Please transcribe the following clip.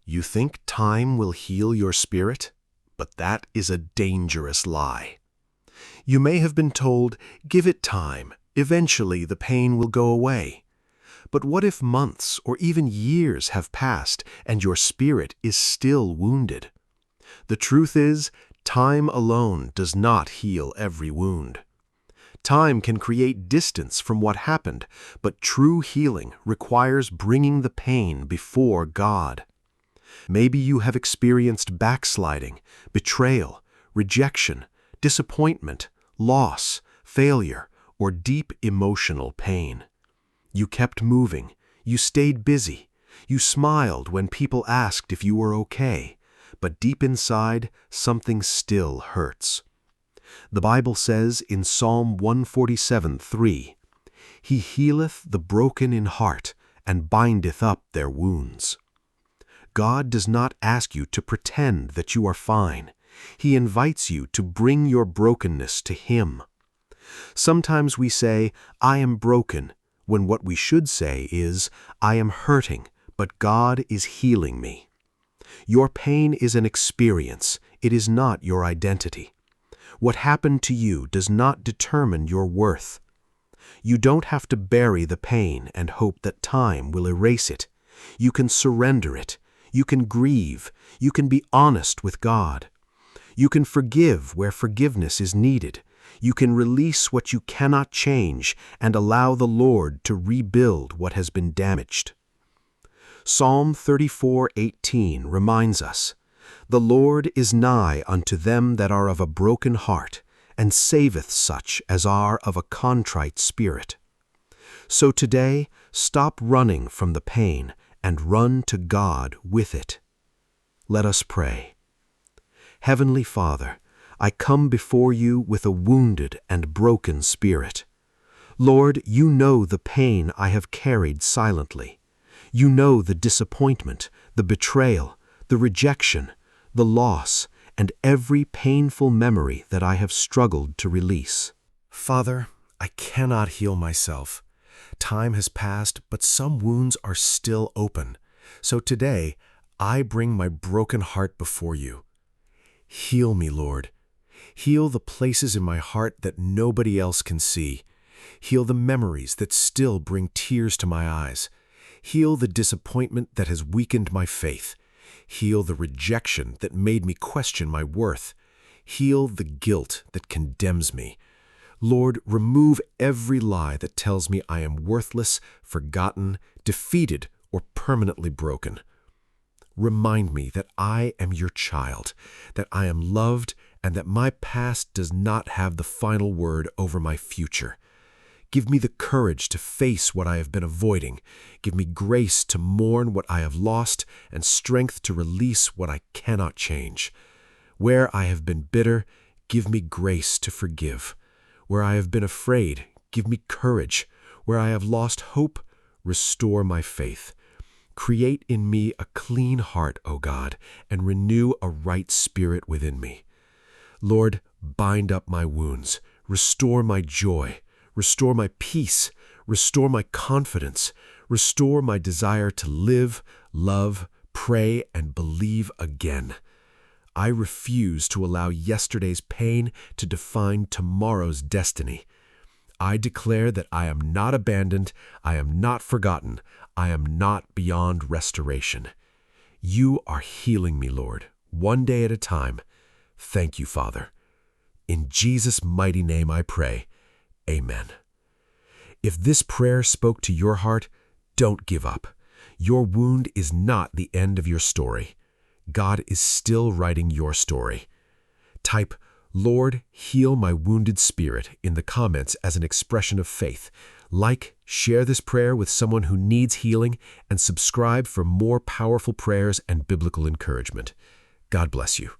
You think time will heal your spirit, but that is a dangerous lie. You may have been told, give it time, eventually the pain will go away. But what if months or even years have passed and your spirit is still wounded? The truth is, time alone does not heal every wound. Time can create distance from what happened, but true healing requires bringing the pain before God. Maybe you have experienced backsliding, betrayal, rejection, disappointment, loss, failure, or deep emotional pain. You kept moving, you stayed busy, you smiled when people asked if you were okay, but deep inside, something still hurts. The Bible says in Psalm 147:3, "He healeth the broken in heart, and bindeth up their wounds." God does not ask you to pretend that you are fine. He invites you to bring your brokenness to Him. Sometimes we say, "I am broken," when what we should say is, "I am hurting, but God is healing me." Your pain is an experience. It is not your identity. What happened to you does not determine your worth. You don't have to bury the pain and hope that time will erase it. You can surrender it. You can grieve. You can be honest with God. You can forgive where forgiveness is needed. You can release what you cannot change and allow the Lord to rebuild what has been damaged. Psalm 34:18 reminds us, "The Lord is nigh unto them that are of a broken heart, and saveth such as are of a contrite spirit." So today, stop running from the pain and run to God with it. Let us pray. Heavenly Father, I come before you with a wounded and broken spirit. Lord, you know the pain I have carried silently. You know the disappointment, the betrayal, the rejection, the loss, and every painful memory that I have struggled to release. Father, I cannot heal myself. Time has passed, but some wounds are still open. So today, I bring my broken heart before you. Heal me, Lord. Heal the places in my heart that nobody else can see. Heal the memories that still bring tears to my eyes. Heal the disappointment that has weakened my faith. Heal the rejection that made me question my worth. Heal the guilt that condemns me. Lord, remove every lie that tells me I am worthless, forgotten, defeated, or permanently broken. Remind me that I am your child, that I am loved, and that my past does not have the final word over my future. Give me the courage to face what I have been avoiding. Give me grace to mourn what I have lost and strength to release what I cannot change. Where I have been bitter, give me grace to forgive. Where I have been afraid, give me courage. Where I have lost hope, restore my faith. Create in me a clean heart, O God, and renew a right spirit within me. Lord, bind up my wounds, restore my joy, restore my peace, restore my confidence, restore my desire to live, love, pray, and believe again. I refuse to allow yesterday's pain to define tomorrow's destiny. I declare that I am not abandoned, I am not forgotten, I am not beyond restoration. You are healing me, Lord, one day at a time. Thank you, Father. In Jesus' mighty name I pray. Amen. If this prayer spoke to your heart, don't give up. Your wound is not the end of your story. God is still writing your story. Type, "Lord, heal my wounded spirit" in the comments as an expression of faith. Like, share this prayer with someone who needs healing, and subscribe for more powerful prayers and biblical encouragement. God bless you.